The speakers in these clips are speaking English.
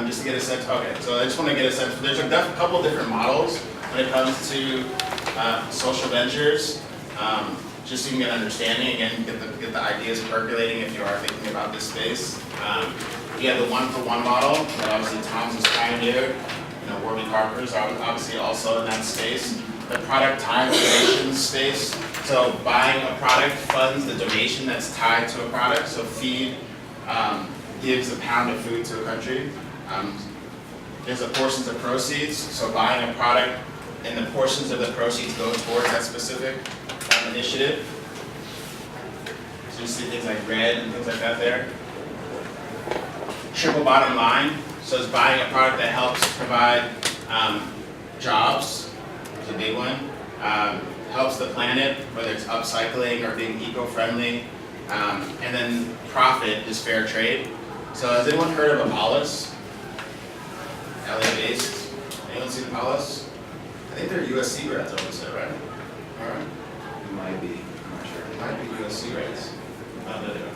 just to get a sense. Okay, so I just want to get a sense. There's a couple different models when it comes to social ventures. Just so you can get an understanding, again, get the ideas percolating if you are thinking about this space. You have the one-for-one model that obviously Tom's has pioneered. Warby Parker's obviously also in that space. The product time donation space. So buying a product funds the donation that's tied to a product. So feed gives a pound of food to a country. There's a portions of proceeds. So buying a product and the portions of the proceeds go towards that specific initiative. So you see things like red and things like that there. Triple bottom line. So it's buying a product that helps provide jobs, is a big one. Helps the planet, whether it's upcycling or being eco-friendly. And then profit is fair trade. So has anyone heard of Apollos? LA-based. Anyone seen Apollos? I think they're USC grads, I would say, right? All right. It might be. I'm not sure. It might be USC grads. Oh, there they go.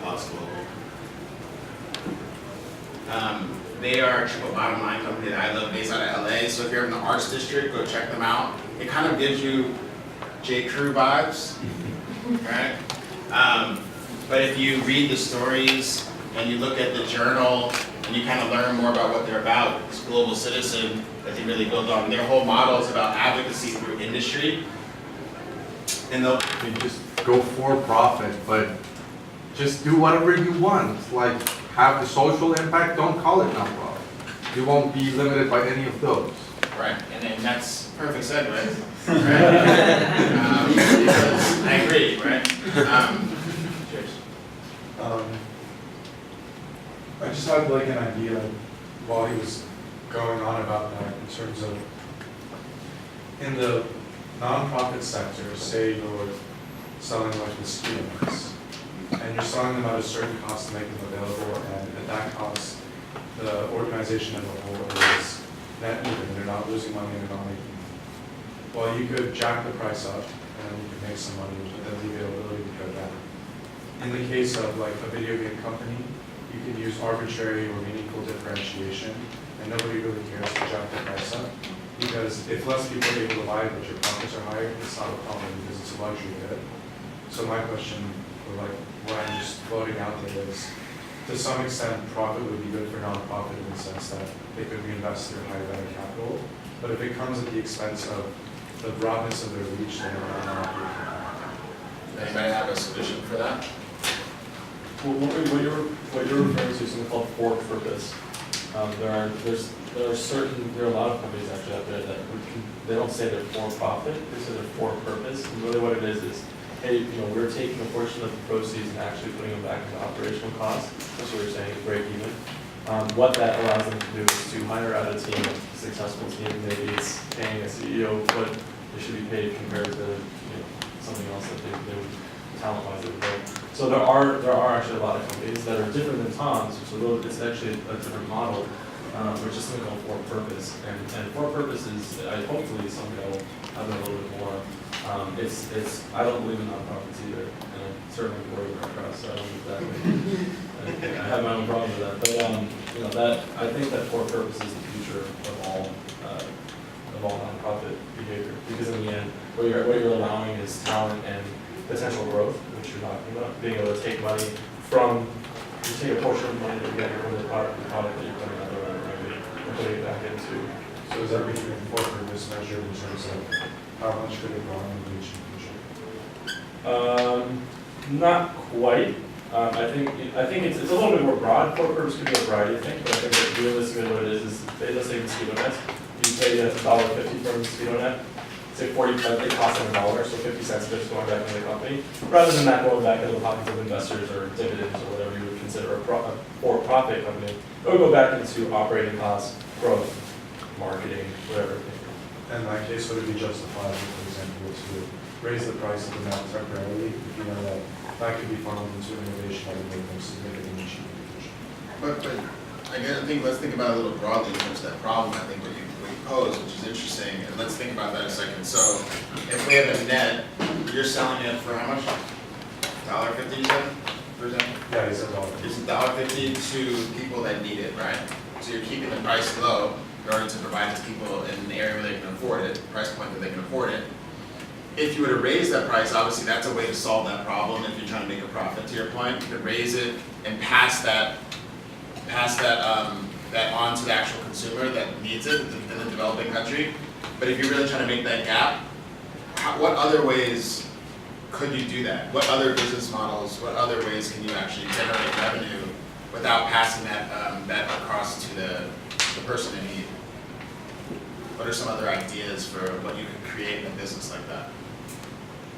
Apollos Global. They are a triple bottom line company that I love based out of LA. So if you're in the arts district, go check them out. It kind of gives you J. Crew vibes, right? But if you read the stories and you look at the journal and you kind of learn more about what they're about, this global citizen that they really build on. Their whole model is about advocacy through industry. And they'll just go for profit, but just do whatever you want. Like, have the social impact, don't call it nonprofit. You won't be limited by any of those. Right, and that's perfect segue. Right? I agree, right? Cheers. I just had like an idea while he was going on about that in terms of in the nonprofit sector, say you're selling like mosquito nets, and you're selling them at a certain cost to make them available, and at that cost, the organization as a whole is net even. They're not losing money, they're not making money. Well, you could jack the price up, and you could make some money, but then the availability would go down. In the case of like a video game company, you can use arbitrary or meaningful differentiation, and nobody really cares to jack the price up. Because if less people are able to buy it, but your profits are higher, it's not a problem because it's a luxury good. So my question, or like what I'm just floating out there is, to some extent, profit would be good for nonprofit in the sense that they could reinvest their higher value capital. But if it comes at the expense of the broadness of their reach, then it might not be. Anybody have a solution for that? Well, what you're referring to is something called for purpose. There are a lot of companies actually out there that they don't say they're for profit, they say they're for purpose. And really what it is, hey, we're taking a portion of the proceeds and actually putting them back into operational costs. That's what you're saying, break even. What that allows them to do is to hire out a team, a successful team. Maybe it's paying a CEO what they should be paid compared to something else that they would talent-wise they would pay. So there are actually a lot of companies that are different than Tom's, so it's actually a different model, which is something called for purpose. And for purpose is hopefully something that will have a little bit more. I don't believe in nonprofits either, and I'm certainly worried about crowds, so I don't exactly. I have my own problem with that, but I think that for purpose is the future of all nonprofit behavior, because in the end, what you're allowing is talent and potential growth, which you're talking about, being able to take money from, you take a portion of money that you get from the product that you're putting out there and putting it back into. So is that being for purpose measured in terms of how much could it go on in reach in the future? Not quite. I think it's a little bit more broad. For purpose could be a variety of things, but I think that realistically what it is let's say mosquito nets. You pay $1.50 for a mosquito net. Say 45, it costs them $1, so 50 cents just going back into the company, rather than that going back into the pockets of investors or dividends or whatever you would consider a for-profit company. It would go back into operating costs, growth, marketing, whatever. In that case, would it be justifiable, for example, to raise the price of the net temporarily if you know that that could be funneled into innovation that would make them significantly cheaper in the future? But I think let's think about it a little broadly in terms of that problem. I think what you pose, which is interesting, and let's think about that a second. So, if we have a net, you're selling it for how much? $1.50, you said? for example? Yeah, he said all. It's $1.50 to people that need it, right? So you're keeping the price low in order to provide it to people in an area where they can afford it, price point that they can afford it. If you were to raise that price, obviously that's a way to solve that problem. If you're trying to make a profit, to your point, you could raise it and pass that on to the actual consumer that needs it in the developing country. But if you're really trying to make that gap, what other ways could you do that? What other business models, what other ways can you actually generate revenue without passing that across to the person in need? What are some other ideas for what you could create in a business like that?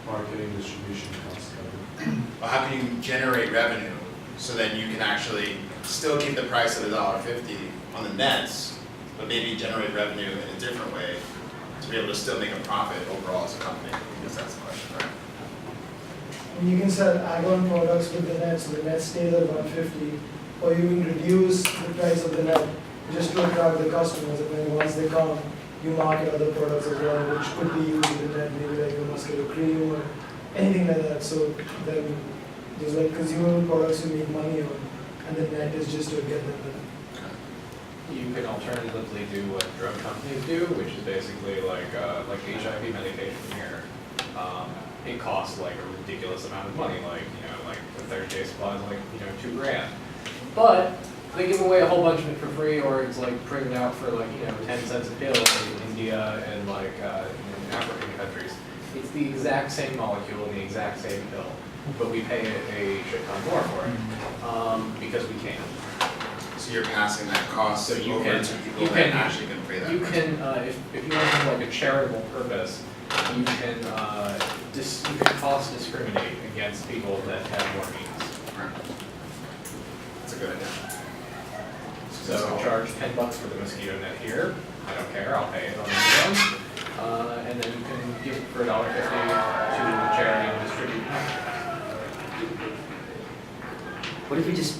Marketing, distribution, cost coverage. Well, how can you generate revenue so that you can actually still keep the price at $1.50 on the nets, but maybe generate revenue in a different way to be able to still make a profit overall as a company? I guess that's the question, right? And you can sell add-on products with the net, so the net stays at 150, or you can reduce the price of the net just to attract the customers, and then once they come, you market other products as well, which could be used in the net, maybe like a mosquito cream or anything like that. So then there's like consumable products you make money on, and the net is just to get them there. You can alternatively do what drug companies do, which is basically like HIV medication here. It costs like a ridiculous amount of money, like like the 30-day supply is like $2,000. But they give away a whole bunch of it for free, or it's like printed out for like 10 cents a pill in India and like in African countries. It's the exact same molecule and the exact same pill, but we pay a shit ton more for it because we can. So you're passing that cost So you over can- to people you that can- actually can pay that You price. can, if you want to have like a charitable purpose, you can you can cost discriminate against people that have more means. Right. That's a good idea. So charge $10 for the mosquito net here. I don't care. I'll pay it on Amazon, and then you can give it for $1.50 to charity and distribute. What if we just,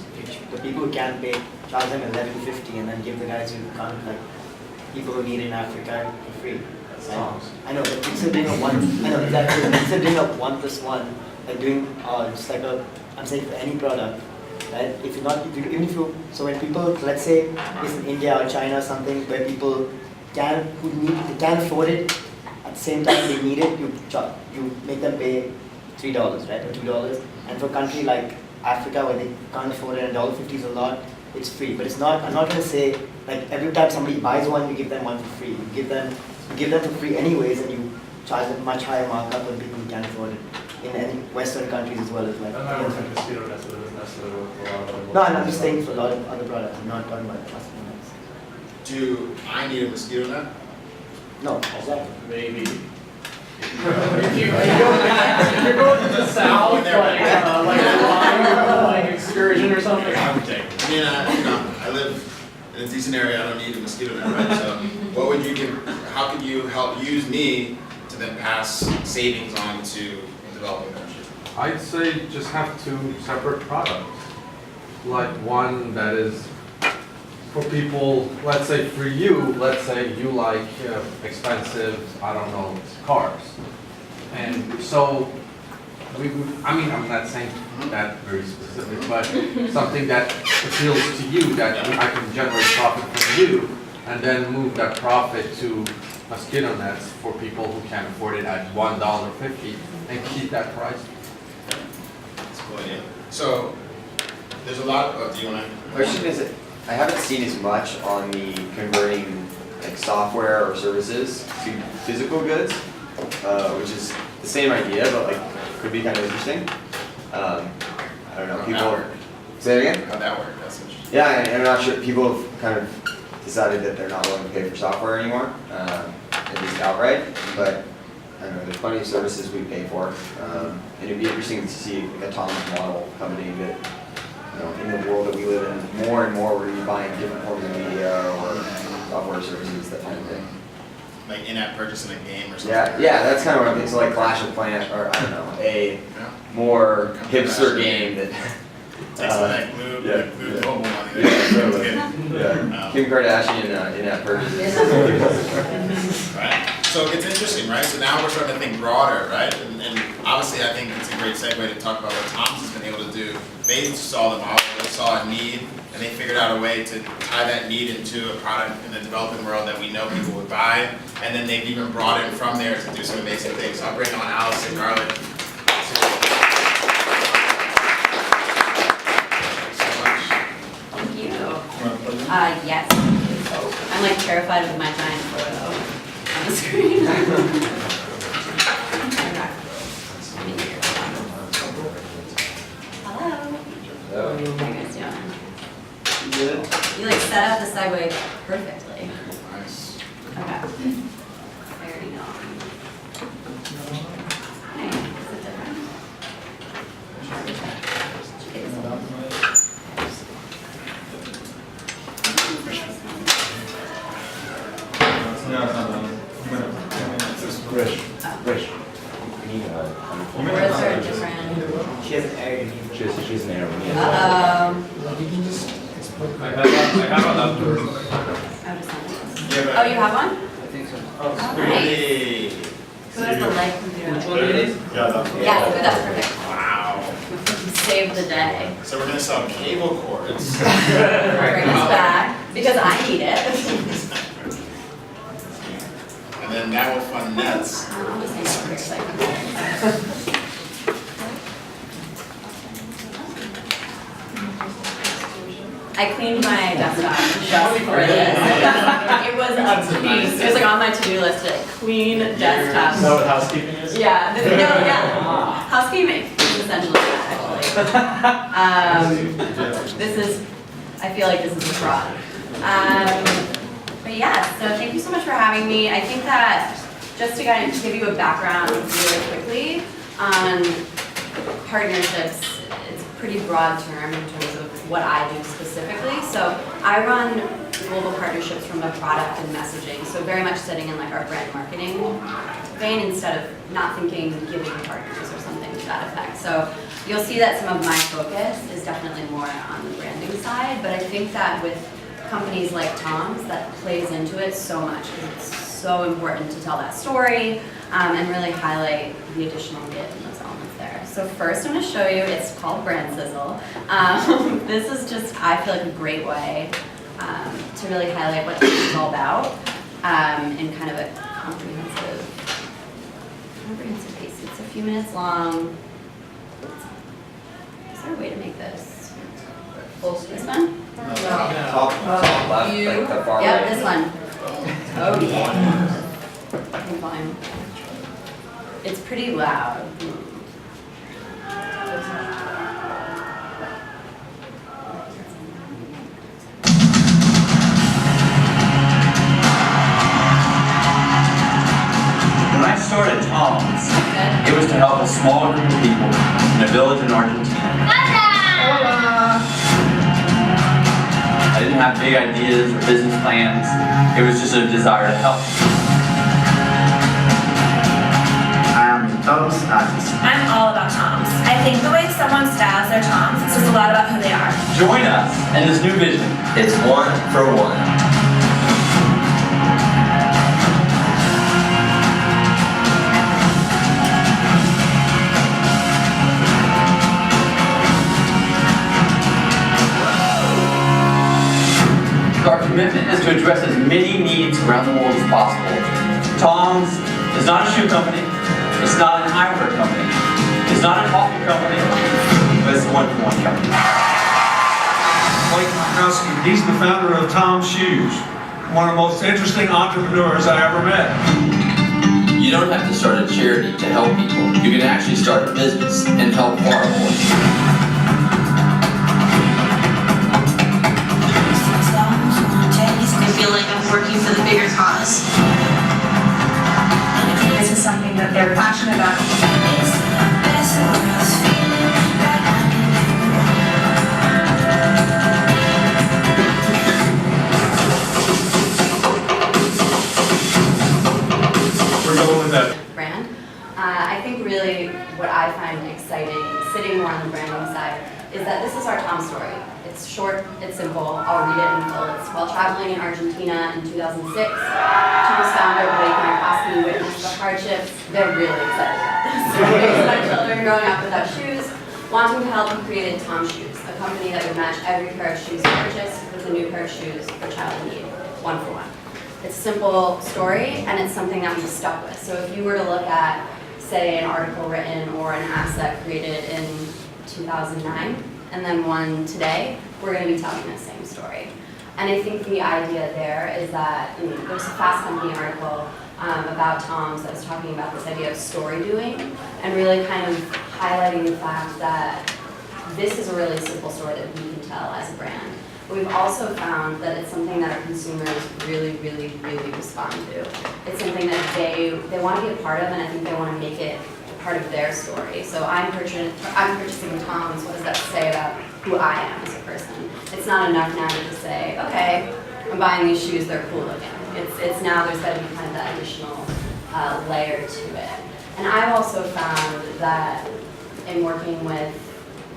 the people who can't pay, charge them $11.50 and then give the guys who can't, like, people who need it in Africa for free? I know, but instead of doing a one, I know, exactly, instead of doing a 1+1, like doing, just like I'm saying for any product, right? If you're not, even if you, so when people, let's say it's in India or China or something, where people can't afford it, at the same time they need it, you make them pay $3, right, or $2. And for a country like Africa where they can't afford it, and $1.50 is a lot, it's free. But it's not, I'm not going to say, like every time somebody buys one, you give them one for free. You give them for free anyways, and you charge a much higher markup when people who can't afford it. In any Western countries as well as like. I'm not working with mosquito nets, but it doesn't necessarily work for a lot of other. No, I'm just saying for a lot of other products. I'm not talking about mosquito nets. Do I need a mosquito net? No, exactly. Maybe. If you're going to the south, like excursion or something, I would take it. I mean, I live in a decent area, I don't need a mosquito net, right? So what would you give, how could you help use me to then pass savings on to developing countries? I'd say just have two separate products. Like one that is for people, let's say for you, let's say you like expensive, I don't know, cars. And so, I'm not saying that very specific, but something that appeals to you, that I can generate profit from you, and then move that profit to mosquito nets for people who can't afford it at $1.50 and keep that price. That's a cool idea. So there's a lot of, do you want to? Question is, I haven't seen as much on the converting like software or services to physical goods, which is the same idea, but like could be kind of interesting. I don't know, How'd people. that work? Say it again? How'd that work? That's interesting. Yeah, I'm not sure. People have kind of decided that they're not willing to pay for software anymore, at least outright. But I don't know, there's plenty of services we pay for, and it'd be interesting to see like, a autonomous model company that, in the world that we live in, more and more we're going to be buying different forms of media or software services, that kind of thing. Like in-app purchase in a game or something? Yeah, that's kind of what I'm thinking. So like Clash of Clans, or I don't know, a Yeah. more hipster game that. Takes like move mobile money. Yeah, totally. Yeah. Kim Kardashian in-app purchases. Right? So it's interesting, right? So now we're starting to think broader, right? And obviously, I think it's a great segue to talk about what Tom's has been able to do. They saw the model, they saw a need, and they figured out a way to tie that need into a product in the developing world that we know people would buy. And then they've even brought in from there to do some amazing things. So I'll bring on Allison Garlick. Thank you. Yes. I'm like terrified of my giant photo on the screen. Hello. How are you guys doing? Good. You like set up the segue perfectly. Nice. Okay. I already know. Hey, is it different? Okay, this one. Words are different. She has an area. She's an arrow. Uh-oh. You can just explain. I have a laptop. Oh, you have one? I think so. Oh, nice. Hey. Who has the light computer? Which one it is? Yeah, that's perfect. Wow. Save the day. So we're gonna sell cable cords. Bring us back, because I need it. And then that will fund nets. I'm just gonna quick second. I cleaned my desktop just for this. It was a beast. It was like on my to-do list to clean desktop. Is that what housekeeping is? Yeah, no, yeah. Housekeeping is essentially that, actually. This is, I feel like this is a fraud. But yeah, so thank you so much for having me. I think that just to kind of give you a background really quickly on partnerships, it's a pretty broad term in terms of what I do specifically. So I run global partnerships from a product and messaging, so very much sitting in like our brand marketing vein instead of not thinking giving partners or something to that effect. So you'll see that some of my focus is definitely more on the branding side, but I think that with companies like Tom's, that plays into it so much because it's so important to tell that story and really highlight the additional get in those elements there. So first I'm going to show you, it's called Brand Sizzle. This is just, I feel like a great way to really highlight what this is all about in kind of a comprehensive piece. It's a few minutes long. Is there a way to make this full screen? This one? Top left, like the far Yep, right. this one. Oh yeah. I can climb. It's pretty loud. When I started Tom's, it was to help a small group of people in a village in Argentina. I didn't have big ideas or business plans. It was just a desire to help. I'm all about Toms. I think the way someone styles their Toms says a lot about who they are. Join us in this new vision. It's one for one. Our commitment is to address as many needs around the world as possible. Tom's is not a shoe company. It's not an eyewear company. It's not a coffee company. But it's a one-for-one company. Mike Markowski, he's the founder of Tom's Shoes. One of the most interesting entrepreneurs I ever met. You don't have to start a charity to help people. You can actually start a business and help far more. I feel like I'm working for the bigger cause. This is something that they're passionate about. We're going with that. Brand. I think really what I find exciting, sitting more on the branding side, is that this is our Tom story. It's short, it's simple, I'll read it in full. It's while traveling in Argentina in 2006, Tom's founder, Recon, asked me to witness the hardships. They're really excited about this. my children growing up without shoes, wanting to help, he created Tom Shoes, a company that would match every pair of shoes purchased with a new pair of shoes for child in need, one for one. It's a simple story, and it's something that we've stuck with. So if you were to look at, say, an article written or an asset created in 2009, and then one today, we're going to be telling the same story. And I think the idea there is that, there's a Fast Company article about Tom's that was talking about this idea of story doing, and really kind of highlighting the fact that this is a really simple story that we can tell as a brand. But we've also found that it's something that our consumers really, really, really respond to. It's something that they want to be a part of, and I think they want to make it part of their story. So I'm purchasing Tom's. What does that say about who I am as a person? It's not enough now to just say, okay, I'm buying these shoes, they're cool looking. It's now there's got to be kind of that additional layer to it. And I've also found that in working with,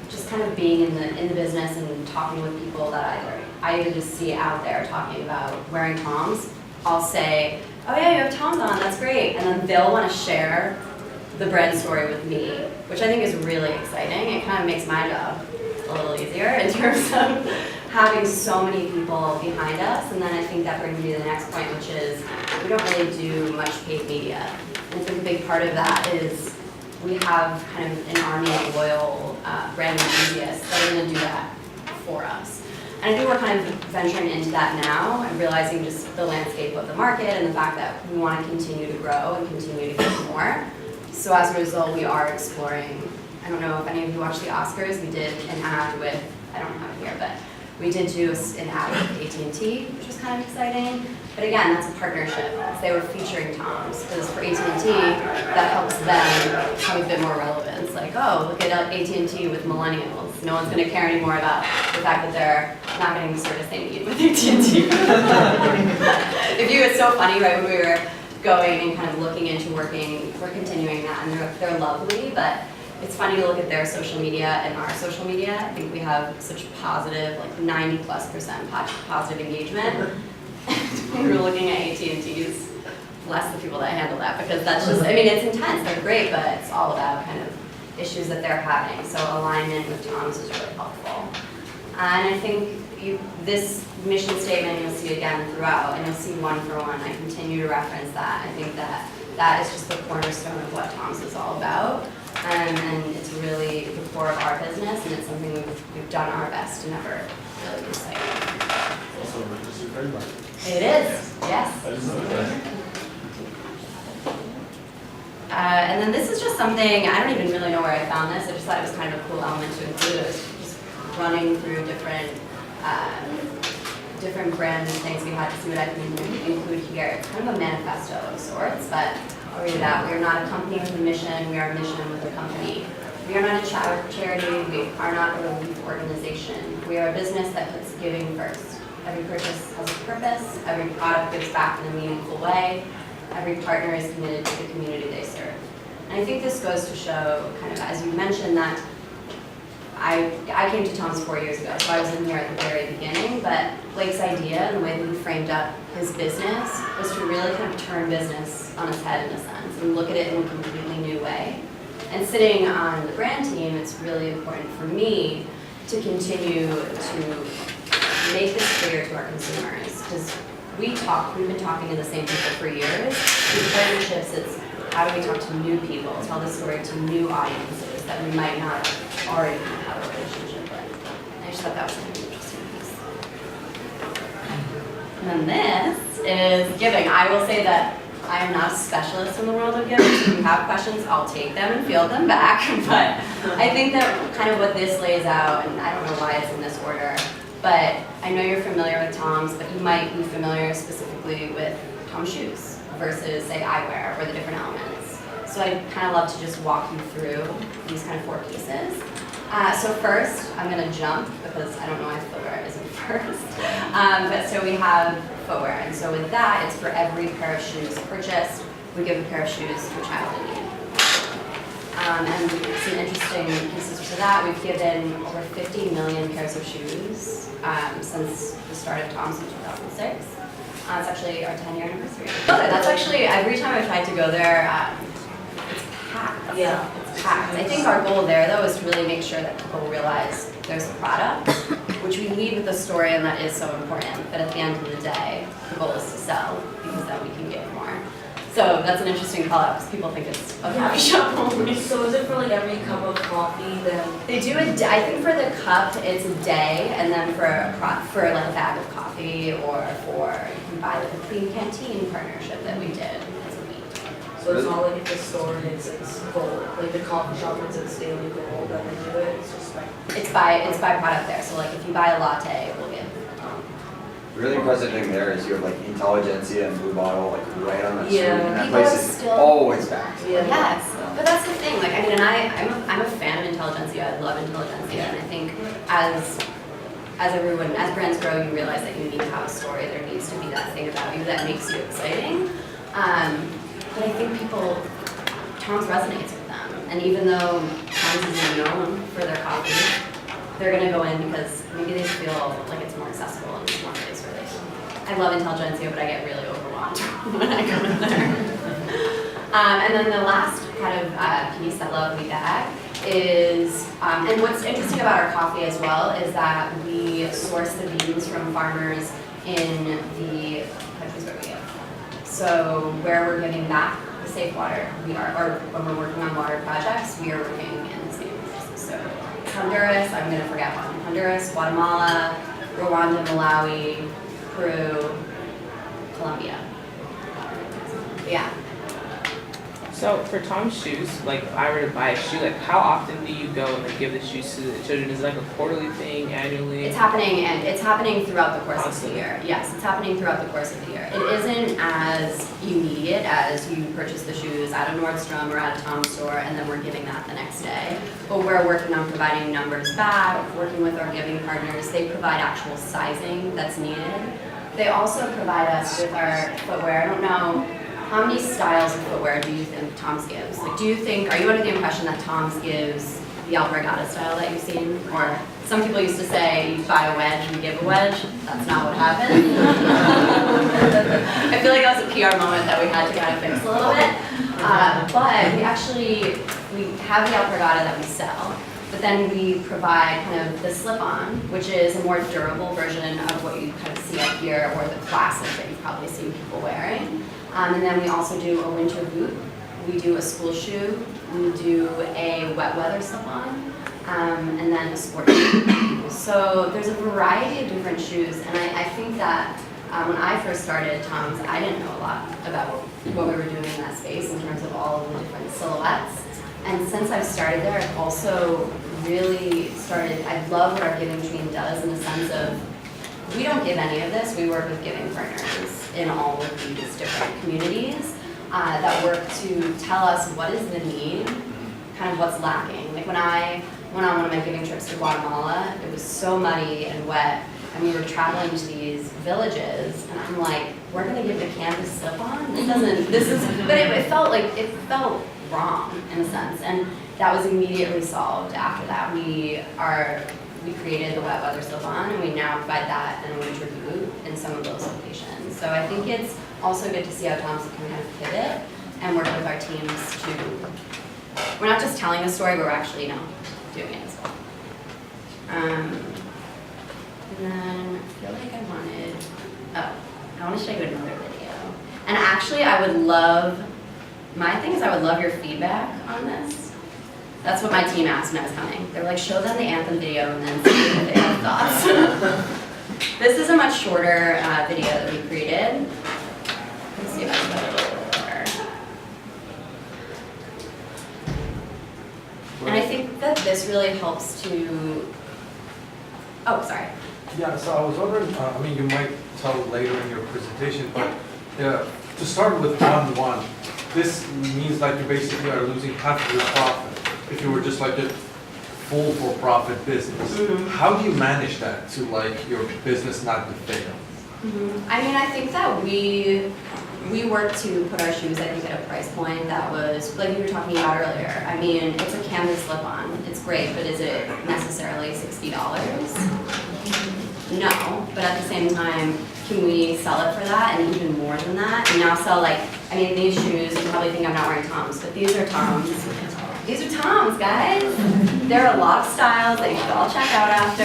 just kind of being in the business and talking with people that I either just see out there talking about wearing Toms, I'll say, oh yeah, you have Toms on, that's great. And then they'll want to share the brand story with me, which I think is really exciting. It kind of makes my job a little easier in terms of having so many people behind us. And then I think that brings me to the next point, which is we don't really do much paid media. And I think a big part of that is we have kind of an army of loyal brand enthusiasts that are going to do that for us. And I think we're kind of venturing into that now and realizing just the landscape of the market and the fact that we want to continue to grow and continue to get more. So as a result, we are exploring, I don't know if any of you watched the Oscars, we did an ad with, I don't have it here, but we did do an ad with AT&T, which was kind of exciting. But again, that's a partnership. They were featuring Toms, because for AT&T, that helps them have a bit more relevance. Like, oh, look at AT&T with millennials. No one's going to care anymore about the fact that they're not getting the service they need with AT&T. It's so funny, right, when we were going and kind of looking into working, we're continuing that, and they're lovely, but it's funny to look at their social media and our social media. I think we have such positive, like 90+% positive engagement. When we were looking at AT&T's, bless the people that handle that, because that's just, it's intense, they're great, but it's all about kind of issues that they're having. So alignment with Tom's is really helpful. And I think this mission statement you'll see again throughout, and you'll see one for one. I continue to reference that. I think that is just the cornerstone of what Tom's is all about. And it's really the core of our business, and it's something we've done our best to never really lose sight of. Also, registered trademark. It is, yes. I just know that. And then this is just something, I don't even really know where I found this, I just thought it was kind of a cool element to include. It was just running through different brand things we had to see what I can include here. It's kind of a manifesto of sorts, but I'll read it out. We are not a company with a mission, we are a mission with a company. We are not a charity, we are not a relief organization. We are a business that puts giving first. Every purchase has a purpose, every product gives back in a meaningful way, every partner is committed to the community they serve. And I think this goes to show, kind of as you mentioned, that I came to Tom's 4 years ago, so I was in here at the very beginning, but Blake's idea and the way that he framed up his business was to really kind of turn business on its head in a sense and look at it in a completely new way. And sitting on the brand team, it's really important for me to continue to make this clear to our consumers, because we've been talking to the same people for years. Through partnerships, it's how do we talk to new people, tell the story to new audiences that we might not already have a relationship with. And I just thought that was an interesting piece. And then this is giving. I will say that I am not a specialist in the world of giving, so if you have questions, I'll take them and field them back. But I think that kind of what this lays out, and I don't know why it's in this order, but I know you're familiar with Tom's, but you might be familiar specifically with Tom's shoes versus, say, eyewear or the different elements. So I'd kind of love to just walk you through these kind of 4 pieces. So first, I'm going to jump because I don't know why footwear isn't first. But so we have footwear, and so with that, it's for every pair of shoes purchased, we give a pair of shoes to a child in need. And some interesting pieces to that, we've given over 50 million pairs of shoes since the start of Tom's in 2006. It's actually our 10-year anniversary. Okay, that's actually, every time I tried to go there, it's packed. Yeah. It's packed. I think our goal there though is to really make sure that people realize there's a product, which we lead with the story and that is so important. But at the end of the day, the goal is to sell because then we can give more. So that's an interesting call out because people think it's a coffee shop only. So is it for like every cup of coffee then? They do I think for the cup it's a day, and then for like a bag of coffee or for you can buy like a clean canteen partnership that we did. It's a week. So it's not like if the store hits its goal, like the coffee shop hits its daily goal, then they do it, it's just like. It's by product there. So like if you buy a latte, we'll give. Really impressive thing there is you have like Intelligentsia and Blue Bottle like right on that street, Yeah. and that People place are is still- always packed. Yeah. Yes, but that's the thing. Like I mean, and I'm a fan of Intelligentsia. I love Intelligentsia, and I think as brands grow, you realize that you need to have a story. There needs to be that thing about you that makes you exciting. But I think Tom's resonates with them, and even though Tom's is known for their coffee, they're gonna go in because maybe they feel like it's more accessible and it's more place for them. I love Intelligentsia, but I get really overwhelmed when I go in there. And then the last kind of piece, that lovely bag, is, and what's interesting about our coffee as well is that we source the beans from farmers in the countries where we live. So where we're giving back the safe water, or when we're working on water projects, we are working in the same places. So Honduras, I'm gonna forget one, Honduras, Guatemala, Rwanda, Malawi, Peru, Colombia. Yeah. So for Tom's shoes, like if I were to buy a shoe, like how often do you go and like give the shoes to the children? Is it like a quarterly thing, annually? It's happening throughout the course of the year. Yes, it's happening throughout the course of the year. It isn't as you need it as you purchase the shoes at a Nordstrom or at a Tom's store and then we're giving that the next day. But we're working on providing numbers back, working with our giving partners. They provide actual sizing that's needed. They also provide us with our footwear. I don't know, how many styles of footwear do you think Tom's gives? Like, are you under the impression that Tom's gives the alpargata style that you've seen? Or some people used to say you buy a wedge and give a wedge. That's not what happened. I feel like that was a PR moment that we had to kind of fix a little bit. But we have the alpargata that we sell, but then we provide kind of the slip-on, which is a more durable version of what you kind of see up here, or the classic that you've probably seen people wearing. And then we also do a winter boot, we do a school shoe, we do a wet weather slip-on, and then a sport shoe. So there's a variety of different shoes, and I think that when I first started Tom's, I didn't know a lot about what we were doing in that space in terms of all of the different silhouettes. And since I've started there, I've also really I love what our giving team does in the sense of, we don't give any of this, we work with giving partners in all of these different communities that work to tell us what is the need, kind of what's lacking. Like when I went on one of my giving trips to Guatemala, it was so muddy and wet, and we were traveling to these villages, and I'm like, we're gonna give the canvas slip-on? But it felt wrong in a sense, and that was immediately solved after that. We created the wet weather slip-on, and we now provide that in a winter boot in some of those locations. So I think it's also good to see how Tom's can kind of pivot and work with our teams we're not just telling a story, but we're actually, doing it as well. And then I feel like I want to show you another video. And actually I would love your feedback on this. That's what my team asked when I was coming. They were like, show them the anthem video and then see if they have thoughts. This is a much shorter video that we created. Let's see if I can put it a little lower. And I think that this really helps to, sorry. Yeah, so I was wondering, you might tell later in your presentation, but to start with on one, this means like you basically are losing half of your profit if you were just like a full for-profit business. Mm-hmm. How do you manage that to like your business not to fail? Mm-hmm. I think that we worked to put our shoes, at a price point that was, like you were talking about earlier. It's a canvas slip-on. It's great, but is it necessarily $60? No, but at the same time, can we sell it for that and even more than that? And now sell these shoes, you probably think I'm not wearing Tom's, but these are Tom's. These are Toms, guys. There are a lot of styles that you should all check out after.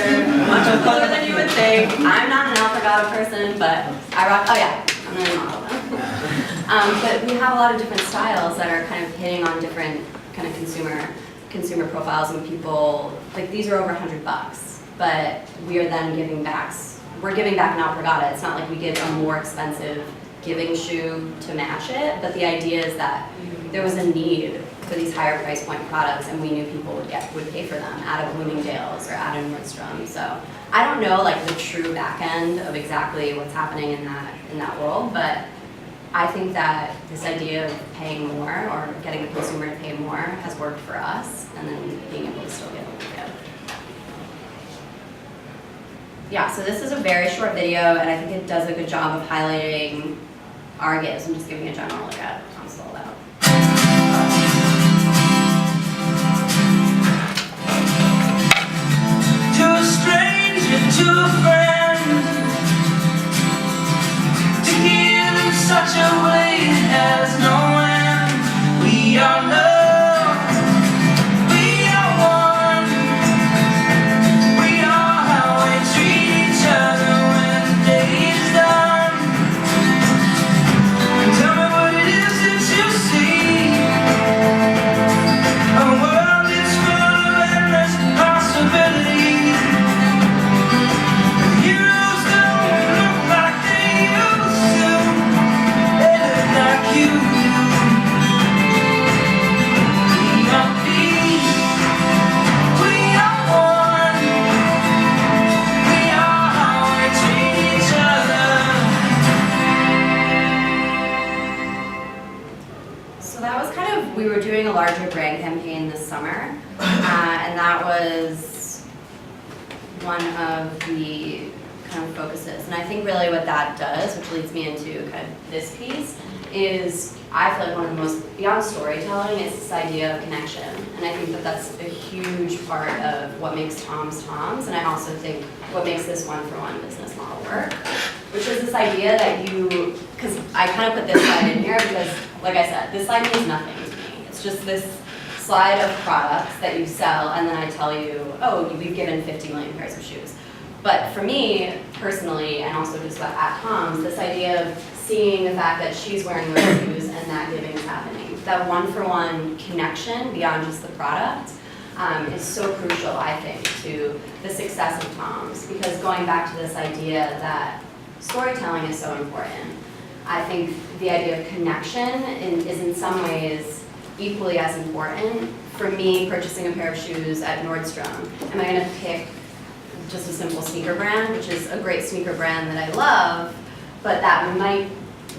Much cooler than you would think. I'm not an Alpargata person, but I rock, oh yeah, I'm gonna model them. But we have a lot of different styles that are kind of hitting on different kind of consumer profiles and people. Like these are over $100, but we are then giving back. We're giving back an Alpargata. It's not like we give a more expensive giving shoe to match it, but the idea is that there was a need for these higher price point products, and we knew people would pay for them out of Bloomingdale's or out of Nordstrom. So I don't know like the true back end of exactly what's happening in that world, but I think that this idea of paying more or getting the consumer to pay more has worked for us, and then being able to still get what we give. Yeah, so this is a very short video, and I think it does a good job of highlighting our gives. I'm just giving a general look at Tom's sold out. To a stranger, to a friend, to give in such a way as no end. We are loved, we are one, we are how we treat each other when the day is done. Tell me what it is that you see. A world is full of endless possibilities. Heroes don't look like they used to. They look like you do. We are peace. We are one. We are how we treat each other. So that was kind of, we were doing a larger brand campaign this summer, and that was one of the kind of focuses. And I think really what that does, which leads me into kind of this piece, is I feel like one of the most, beyond storytelling, is this idea of connection. And I think that that's a huge part of what makes Tom's Tom's, and I also think what makes this one-for-one business model work, which is this idea that you, because I kind of put this slide in here because, like I said, this slide means nothing to me. It's just this slide of products that you sell, and then I tell you, oh, we've given 50 million pairs of shoes. But for me, personally, and also just at Tom's, this idea of seeing the fact that she's wearing those shoes and that giving is happening, that one-for-one connection beyond just the product, is so crucial, I think, to the success of Tom's. Because going back to this idea that storytelling is so important, I think the idea of connection is in some ways equally as important. For me, purchasing a pair of shoes at Nordstrom, am I going to pick just a simple sneaker brand, which is a great sneaker brand that I love, but that might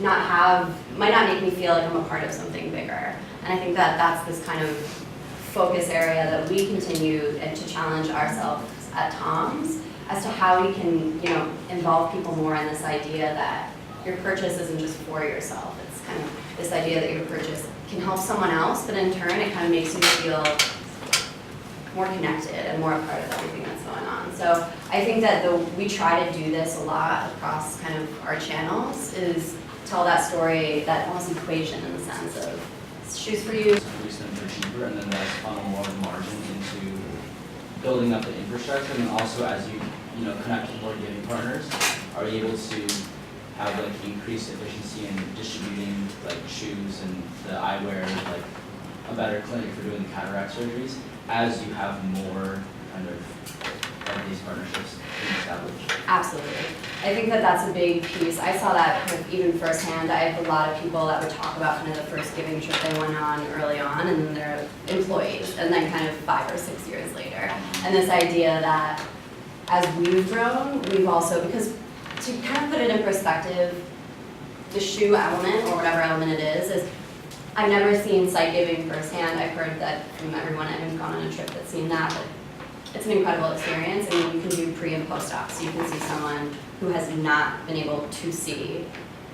not make me feel like I'm a part of something bigger. And I think that that's this kind of focus area that we continue to challenge ourselves at Tom's as to how we can, involve people more in this idea that your purchase isn't just for yourself. It's kind of this idea that your purchase can help someone else, but in turn it kind of makes you feel more connected and more a part of everything that's going on. So I think that we try to do this a lot across kind of our channels, is tell that story, that almost equation in the sense of shoes for you. Produce them for cheaper, and then that's funnel more margin into building up the infrastructure, and then also as you connect with more giving partners, are you able to have like increased efficiency in distributing like shoes and the eyewear, like a better clinic for doing the cataract surgeries as you have more kind of these partnerships established? Absolutely. I think that that's a big piece. I saw that kind of even firsthand. I have a lot of people that would talk about kind of the first giving trip they went on early on, and then they're employees, and then kind of 5 or 6 years later. And this idea that as we've grown, we've also, because to kind of put it in perspective, the shoe element, or whatever element it is I've never seen sight giving firsthand. I've heard that from everyone. I haven't gone on a trip that's seen that, but it's an incredible experience. I mean, you can do pre and post op, so you can see someone who has not been able to see,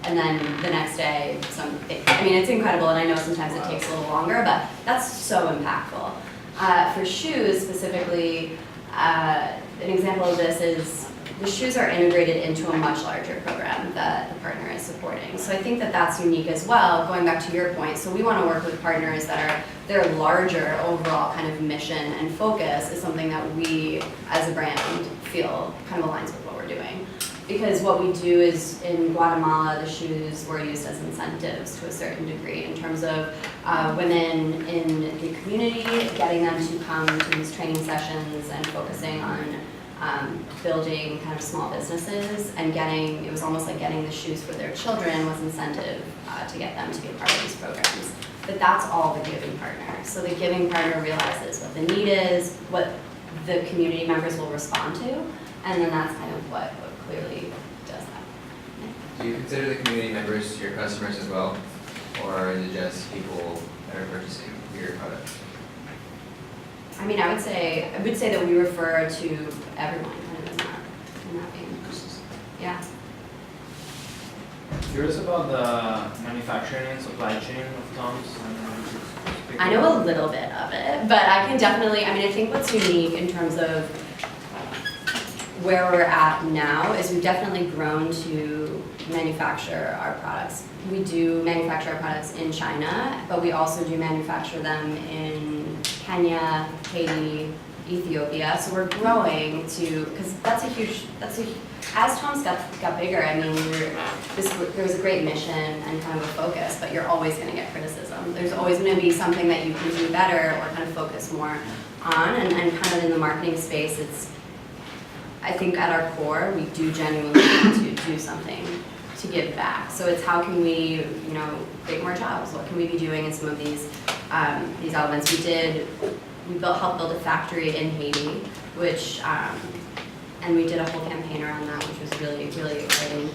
and then the next day, it's incredible, and I know sometimes it takes a little longer, but that's so impactful. For shoes specifically, an example of this is the shoes are integrated into a much larger program that the partner is supporting. So I think that that's unique as well, going back to your point. So we want to work with partners that are, their larger overall kind of mission and focus is something that we as a brand feel kind of aligns with what we're doing. Because what we do is, in Guatemala, the shoes were used as incentives to a certain degree in terms of women in the community, getting them to come to these training sessions and focusing on building kind of small businesses and getting, it was almost like getting the shoes for their children was incentive to get them to be a part of these programs. But that's all the giving partner. So the giving partner realizes what the need is, what the community members will respond to, and then that's kind of what clearly does that. Do you consider the community members your customers as well? Or is it just people that are purchasing your products? I mean, I would say that we refer to everyone kind of in that vein. Yeah. Curious about the manufacturing and supply chain of Tom's. I know a little bit of it, but I can definitely, I mean, I think what's unique in terms of where we're at now is we've definitely grown to manufacture our products. We do manufacture our products in China, but we also do manufacture them in Kenya, Haiti, Ethiopia. So we're growing to, because as Tom's got bigger, I mean, there was a great mission and kind of a focus, but you're always going to get criticism. There's always going to be something that you can do better or kind of focus more on, and kind of in the marketing space, I think at our core, we do genuinely want to do something to give back. So it's how can we, create more jobs? What can we be doing in some of these elements? We helped build a factory in Haiti, which, and we did a whole campaign around that, which was really, really exciting.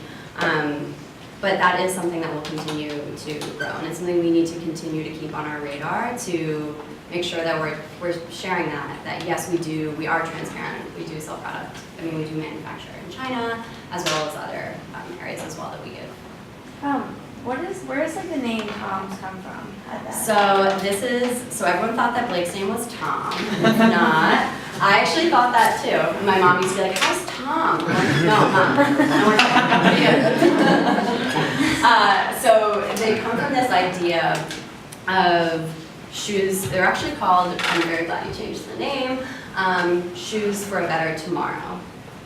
But that is something that will continue to grow, and it's something we need to continue to keep on our radar to make sure that we're sharing that yes, we are transparent, we do sell product. I mean, we do manufacture in China, as well as other areas as well that we give. Where is like the name Tom's come from? So everyone thought that Blake's name was Tom. It's not. I actually thought that too. My mom used to be like, how's Tom? I'm like, no, Mom. So they come from this idea of shoes. They're actually called, I'm very glad you changed the name, Shoes for a Better Tomorrow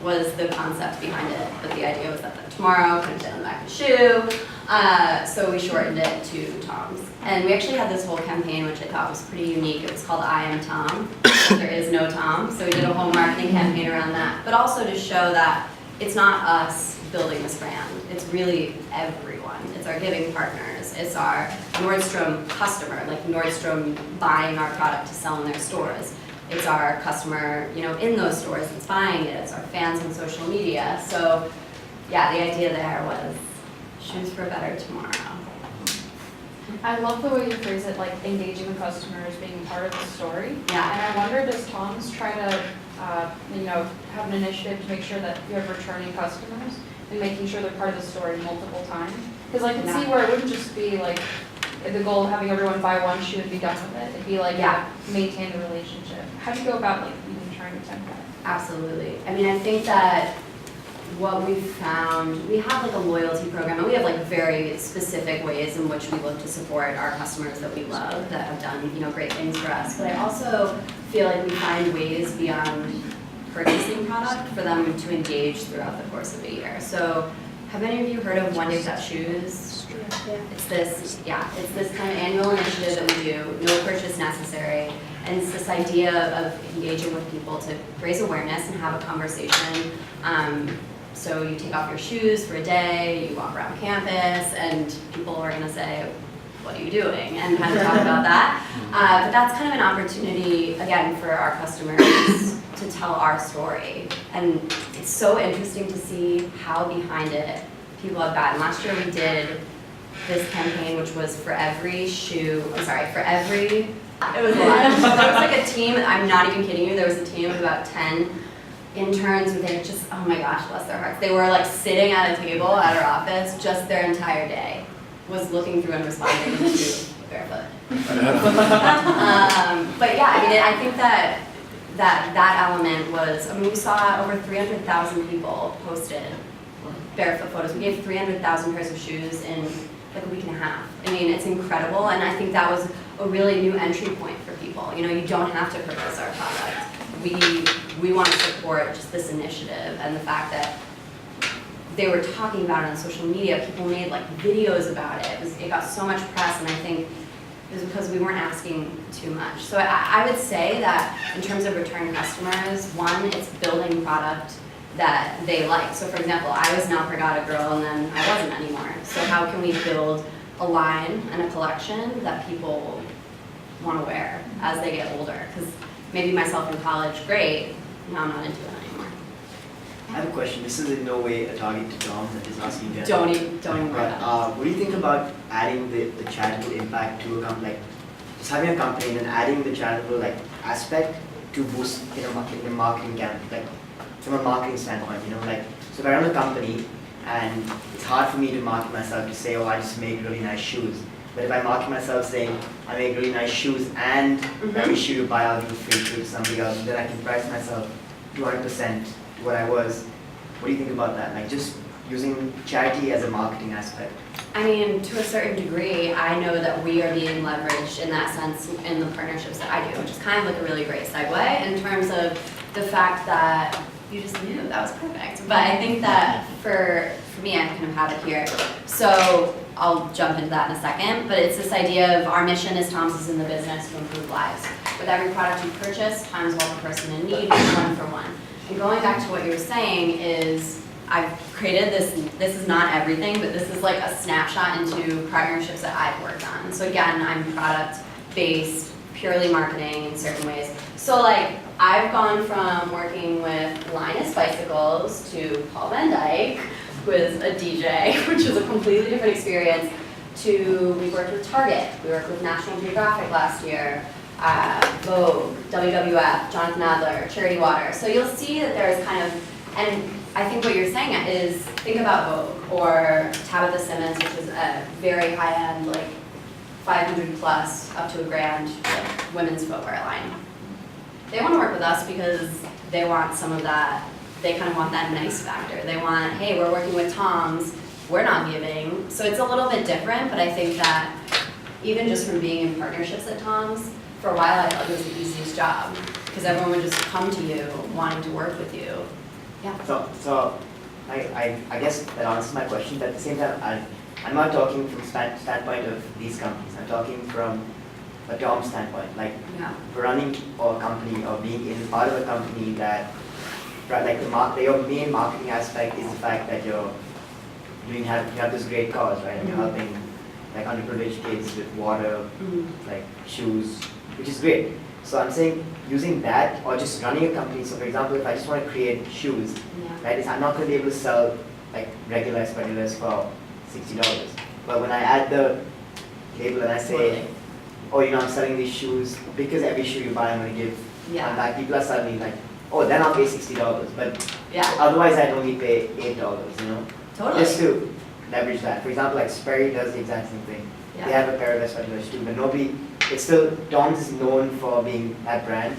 was the concept behind it. But the idea was that the tomorrow could fit on the back of the shoe. So we shortened it to Tom's. And we actually had this whole campaign, which I thought was pretty unique. It was called I Am Tom. There is no Tom. So we did a whole marketing campaign around that. But also to show that it's not us building this brand. It's really everyone. It's our giving partners. It's our Nordstrom customer, like Nordstrom buying our product to sell in their stores. It's our customer, in those stores that's buying it. It's our fans on social media. So, yeah, the idea there was shoes for a better tomorrow. I love the way you phrase it, like engaging with customers, being part of the story. Yeah. And I wonder, does Tom's try to, have an initiative to make sure that you have returning customers and making sure they're part of the story multiple times? Because I can see where it wouldn't just be like the goal of having everyone buy one shoe and be done with it. It'd be like, maintain the relationship. How do you go about even trying to attempt that? Absolutely. I mean, I think that what we've found, we have like a loyalty program, and we have like very specific ways in which we look to support our customers that we love, that have done, great things for us. But I also feel like we find ways beyond purchasing product for them to engage throughout the course of a year. So have any of you heard of One Day Without Shoes? It's this kind of annual initiative that we do, no purchase necessary. And it's this idea of engaging with people to raise awareness and have a conversation. So you take off your shoes for a day, you walk around campus, and people are going to say, what are you doing? And kind of talk about that. But that's kind of an opportunity, again, for our customers to tell our story. And it's so interesting to see how behind it people have gotten. Last year we did this campaign, which was for every shoe, it was a lot. There was like a team, I'm not even kidding you, there was a team of about 10 interns who they just, oh my gosh, bless their hearts. They were like sitting at a table at our office just their entire day, was looking through and responding to barefoot. But yeah, I mean, I think that that element was, I mean, we saw over 300,000 people posted barefoot photos. We gave 300,000 pairs of shoes in like a week and a half. I mean, it's incredible, and I think that was a really new entry point for people. You know, you don't have to purchase our product. We want to support just this initiative and the fact that they were talking about it on social media. People made like videos about it. It got so much press, and I think it was because we weren't asking too much. So I would say that in terms of return customers, one, it's building product that they like. So for example, I was an Alpargata girl and then I wasn't anymore. So how can we build a line and a collection that people want to wear as they get older? Because maybe myself in college, great, now I'm not into it anymore. I have a question. This is in no way a target to Tom, that is asking you. Don't even worry about it. What do you think about adding the charitable impact to a company, like just having a company and then adding the charitable like aspect to boost in a marketing camp, like from a marketing standpoint, you know, like so if I run a company and it's hard for me to market myself to say, oh, I just make really nice shoes. But if I market myself saying I make really nice shoes and every shoe you buy I'll give a free shoe to somebody else, then I can price myself 200% to what I was. What do you think about that? Like just using charity as a marketing aspect? I mean, to a certain degree, I know that we are being leveraged in that sense in the partnerships that I do, which is kind of like a really great segue in terms of the fact that you just knew that was perfect. But I think that for me, I kind of have it here. So I'll jump into that in a second, but it's this idea of our mission as Tom's is in the business to improve lives. With every product you purchase, times all the person in need, one for one. And going back to what you were saying is, I've created this is not everything, but this is like a snapshot into partnerships that I've worked on. So again, I'm product-based, purely marketing in certain ways. So like, I've gone from working with Linus Bicycles to Paul Van Dyke, who is a DJ, which is a completely different experience, to we worked with Target, we worked with National Geographic last year, Vogue, WWF, Jonathan Adler, Charity Water. So you'll see that there's kind of, and I think what you're saying is, think about Vogue or Tabitha Simmons, which is a very high-end, like 500 plus, up to $1,000 like, women's footwear line. They want to work with us because they want some of that, they kind of want that nice factor. They want, hey, we're working with Tom's, we're not giving. So it's a little bit different, but I think that even just from being in partnerships at Tom's, for a while I thought it was the easiest job because everyone would just come to you wanting to work with you. Yeah. So I guess that answers my question, but at the same time, I'm not talking from standpoint of these companies. I'm talking from a Tom standpoint, like running a company or being in part of a company that, like your main marketing aspect is the fact that you have this great cause, right? And you're helping like underprivileged kids with water, like shoes, which is great. So I'm saying using that or just running a company. So for example, if I just want to create shoes, right? I'm not going to be able to sell like regular Spendelers for $60. But when I add the label and I say, oh, you know, I'm selling these shoes because every shoe you buy, I'm going to give one back. People are suddenly like, oh, then I'll pay $60. But otherwise, I'd only pay $8. You know, just to leverage that. For example, like Sperry does the exact same thing. They have a pair of Spendelers too, but nobody. It's still, Tom's is known for being that brand.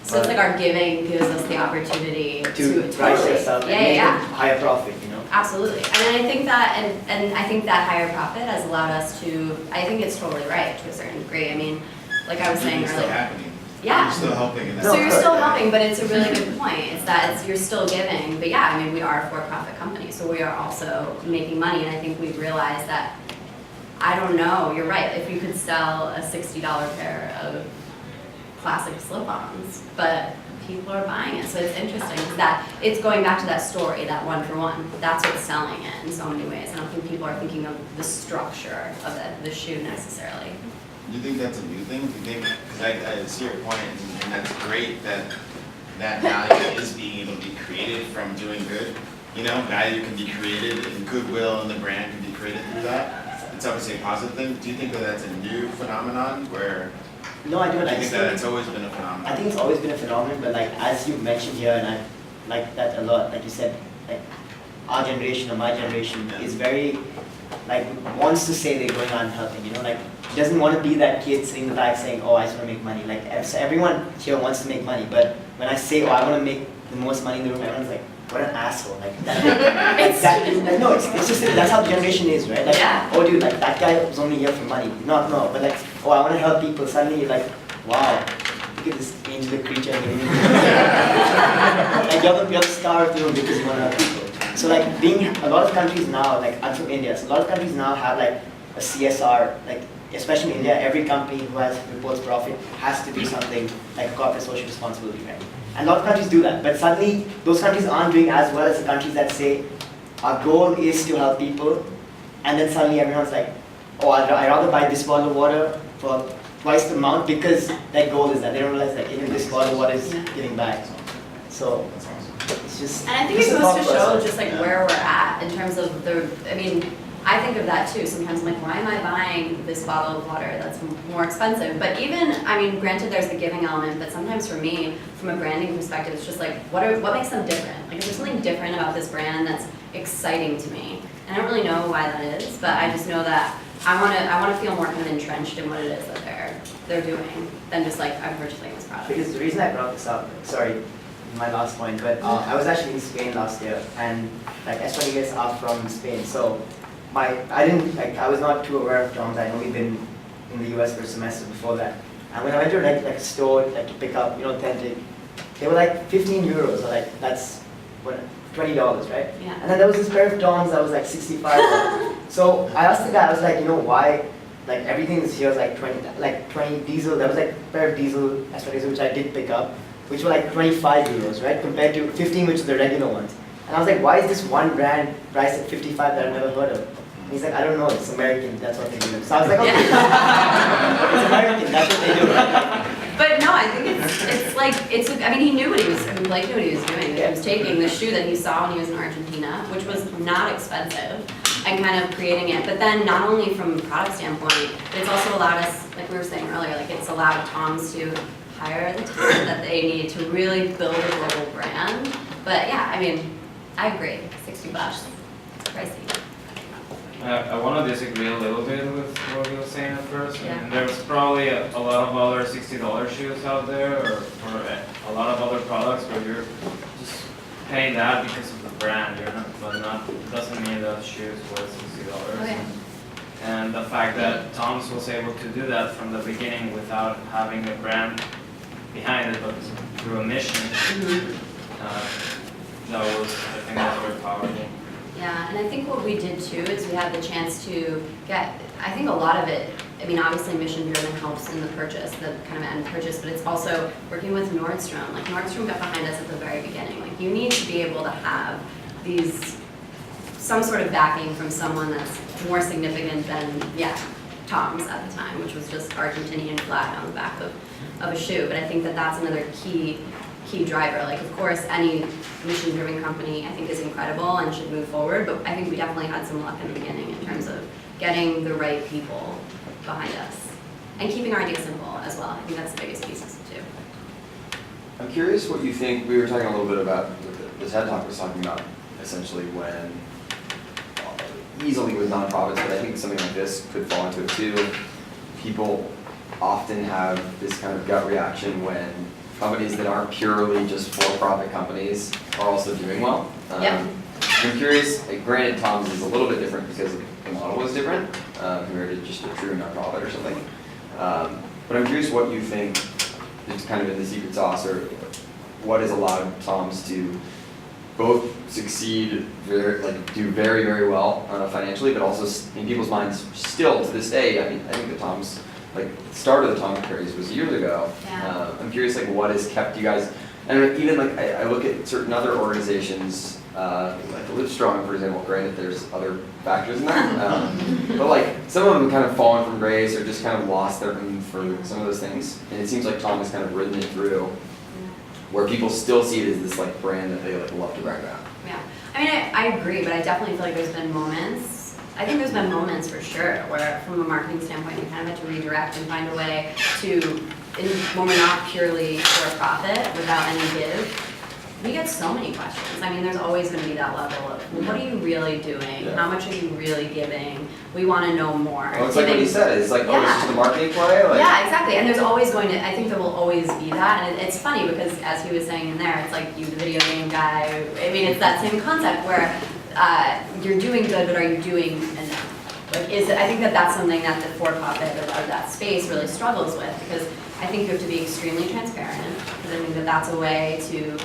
So it's like our giving gives us the opportunity to price yourself and make a higher profit, you know? Absolutely. And I think that, and I think that higher profit has allowed us to, I think it's totally right to a certain degree. I mean, like I was saying earlier. It's still happening. Yeah. You're still helping in that. So you're still helping, but it's a really good point. It's that you're still giving. But yeah, I mean, we are a for-profit company, so we are also making money. And I think we've realized that, I don't know, you're right. If you could sell a $60 pair of classic slip-ons, but people are buying it. So it's interesting that it's going back to that story, that one for one. That's what's selling it in so many ways. I don't think people are thinking of the structure of the shoe necessarily. Do you think that's a new thing? Do you think, because I see your point, and that's great that that value is being able to be created from doing good. You know, value can be created and goodwill and the brand can be created through that. It's obviously a positive thing. Do you think that that's a new phenomenon where? No, I don't. Do you think that it's always been a phenomenon? I think it's always been a phenomenon, but like as you mentioned here, and I like that a lot. Like you said, like our generation or my generation is very like wants to say they're going on helping, you know, like doesn't want to be that kid sitting in the back saying, oh, I just want to make money. Like so everyone here wants to make money, but when I say, oh, I want to make the most money in the room, everyone's like, what an asshole. Like that, like, no, it's just that's how the generation is, right? Like, oh dude, like that guy was only here for money. No, but like, oh, I want to help people. Suddenly you're like, wow, look at this angelic creature. Like you're the star of the room because you want to help people. So like a lot of countries now, like I'm from India, so a lot of countries now have like a CSR, like especially in India, every company who reports profit has to do something like a corporate social responsibility, right? And a lot of countries do that, but suddenly those countries aren't doing as well as the countries that say our goal is to help people, and then suddenly everyone's like, oh, I'd rather buy this bottle of water for twice the amount because their goal is that. They don't realize that even this bottle of water is giving back. So it's just. And I think it goes to show just like where we're at in terms of I mean, I think of that too. Sometimes I'm like, why am I buying this bottle of water that's more expensive? But even, I mean, granted there's the giving element, but sometimes for me, from a branding perspective, it's just like, what makes them different? Like, is there something different about this brand that's exciting to me? And I don't really know why that is, but I just know that I want to feel more kind of entrenched in what it is that they're doing than just like, I'm purchasing this product. Because the reason I brought this up, sorry, my last point, but I was actually in Spain last year, and like S20 are from Spain, so I was not too aware of Tom's. I'd only been in the US for a semester before that. And when I went to like a store like to pick up, authentic, they were like 15 euros, or like that's what, $20, right? Yeah. And then there was this pair of Toms that was like 65. So I asked the guy, I was like, why? Like everything is here is like 20 diesel. There was like a pair of diesel S20s which I did pick up, which were like 25 euros, right? Compared to 15, which is the regular ones. And I was like, why is this one brand priced at 55 that I've never heard of? And he's like, I don't know, it's American, that's what they do. So I was like, okay, it's American, that's what they do. But no, I think it's like, I mean, he knew what he was, Blake knew what he was doing. He was taking the shoe that he saw when he was in Argentina, which was not expensive, and kind of creating it. But then not only from a product standpoint, but it's also allowed us, like we were saying earlier, like it's allowed Toms to hire the talent that they need to really build a global brand. But yeah, I mean, I agree, $60, it's pricey. I want to disagree a little bit with what you were saying at first. Yeah. And there's probably a lot of other $60 shoes out there, or a lot of other products where you're just paying that because of the brand. It doesn't mean that shoe is worth $60. Okay. And the fact that Tom's was able to do that from the beginning without having a brand behind it, but through a mission, I think that's very powerful. Yeah, and I think what we did too is we had the chance to get, I think a lot of it, I mean, obviously mission driven helps in the purchase, the kind of end purchase, but it's also working with Nordstrom. Like Nordstrom got behind us at the very beginning. Like you need to be able to have some sort of backing from someone that's more significant than, Tom's at the time, which was just Argentinian flag on the back of a shoe. But I think that that's another key driver. Like, of course, any mission-driven company, I think, is incredible and should move forward, but I think we definitely had some luck in the beginning in terms of getting the right people behind us and keeping our idea simple as well. I think that's the biggest piece too. I'm curious what you think. We were talking a little bit about, the TED Talk was talking about essentially when, easily with nonprofits, but I think something like this could fall into it too. People often have this kind of gut reaction when companies that aren't purely just for-profit companies are also doing well. I'm curious, granted Tom's is a little bit different because the model was different compared to just a true nonprofit or something. But I'm curious what you think is kind of in the secret sauce, or what has allowed Tom's to both succeed, do very, very well financially, but also in people's minds still to this day. I mean, I think the Tom's, the start of the Tom craze was years ago. I'm curious, what has kept you guys, and even I look at certain other organizations, like Livestrong, for example. Granted, there's other factors in that, but some of them kind of fallen from grace or just kind of lost their oomph for some of those things. And it seems like Tom has kind of ridden it through, where people still see it as this brand that they love to brag about. Yeah, I mean, I agree, but I definitely feel like there's been moments. I think there's been moments for sure where, from a marketing standpoint, we kind of had to redirect and find a way to, when we're not purely for profit, without any give, we get so many questions. I mean, there's always gonna be that level of, what are you really doing? Yeah. How much are you really giving? We wanna know more. Well, it's like what he said, it's like, oh, it's just a marketing play, like. Yeah, exactly, and there's always going to, I think there will always be that, and it's funny because as he was saying in there, it's like you, the video game guy, I mean, it's that same concept where you're doing good, but are you doing enough? Like, I think that that's something that the for-profit of that space really struggles with, because I think you have to be extremely transparent, because I think that that's a way to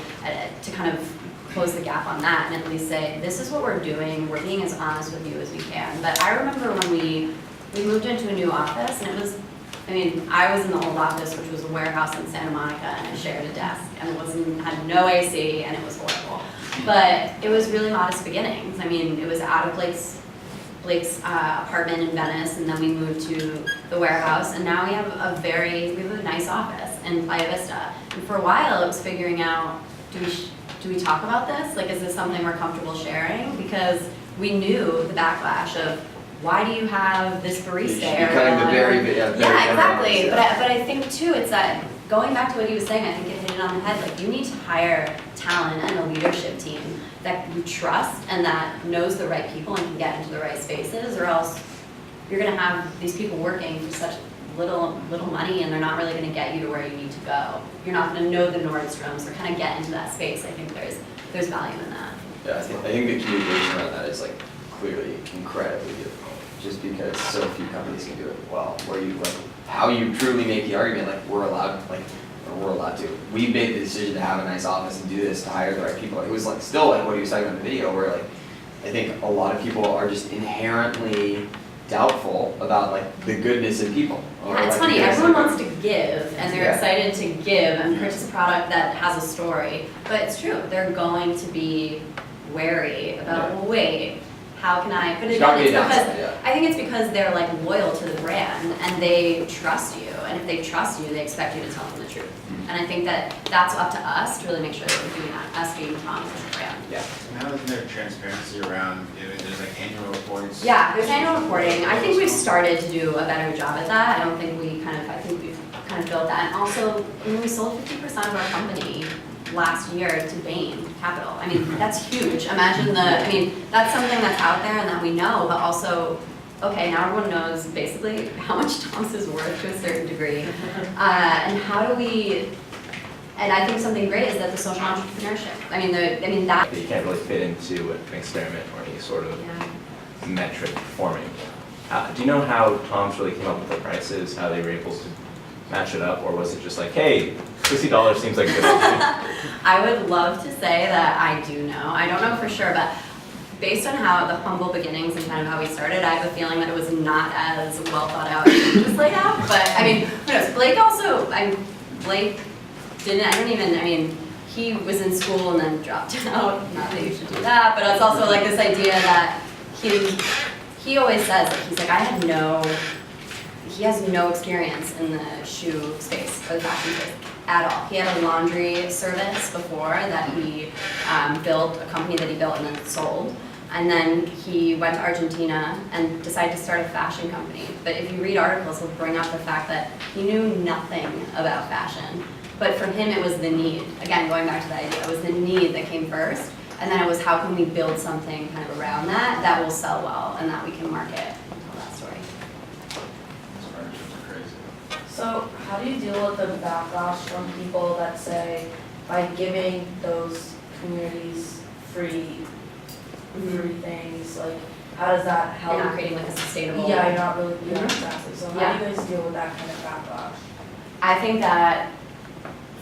kind of close the gap on that and at least say, this is what we're doing, we're being as honest with you as we can. But I remember when we moved into a new office, and it was, I mean, I was in the old office, which was a warehouse in Santa Monica, and I shared a desk, and it had no AC, and it was horrible. But it was really modest beginnings. I mean, it was out of Blake's apartment in Venice, and then we moved to the warehouse, and now we have a nice office in Playa Vista. And for a while, it was figuring out, do we talk about this? Like, is this something we're comfortable sharing? Because we knew the backlash of, why do you have this barista area? Becoming the very Yeah, exactly. But I think too, it's that, going back to what he was saying, I think it hit it on the head, like, you need to hire talent and a leadership team that you trust and that knows the right people and can get into the right spaces, or else you're gonna have these people working for such little money, and they're not really gonna get you to where you need to go. You're not gonna know the Nordstroms or kind of get into that space. I think there's value in that. Yeah, I think the communication around that is like clearly incredibly difficult, just because so few companies can do it well. Where you like, how you truly make the argument, like we're allowed to. We made the decision to have a nice office and do this to hire the right people. It was like still like what he was talking about in the video, where like I think a lot of people are just inherently doubtful about like the goodness in people. Yeah, it's funny, everyone wants to give, and they're excited to give and purchase a product that has a story, but it's true, they're going to be wary about, well, wait, how can I, but again, it's because, I think it's because they're like loyal to the brand, and they trust you, and if they trust you, they expect you to tell them the truth. And I think that that's up to us to really make sure that we're doing that, us being Tom's brand. Yeah. And how is there transparency around, there's like annual reports? Yeah, there's annual reporting. I think we've started to do a better job at that. I don't think I think we've kind of built that. And also, I mean, we sold 50% of our company last year to Bain Capital. I mean, that's huge. Imagine that's something that's out there and that we know, but also, okay, now everyone knows basically how much Tom's is worth to a certain degree. And how do we, and I think something great is that the social entrepreneurship. That. You can't really fit into an experiment or any sort of metric forming. Do you know how Tom's really came up with the prices, how they were able to match it up, or was it just like, hey, $60 seems like a good idea? I would love to say that I do know. I don't know for sure, but based on how the humble beginnings and kind of how we started, I have a feeling that it was not as well thought out as it was laid out. But I mean, who knows? Blake didn't, he was in school and then dropped out. Not that you should do that, but it's also like this idea that he always says, like, he's like, he has no experience in the shoe space or the fashion space at all. He had a laundry service before that he built, a company that he built and then sold. And then he went to Argentina and decided to start a fashion company. But if you read articles, he'll bring up the fact that he knew nothing about fashion. But for him, it was the need. Again, going back to the idea, it was the need that came first. And then it was, how can we build something kind of around that will sell well and that we can market and tell that story. So how do you deal with the backlash from people that say, by giving those communities free things, like, how does that help? You're not creating like a sustainable. Yeah, you're not really, exactly. So how do you guys deal with that kind of backlash? I think that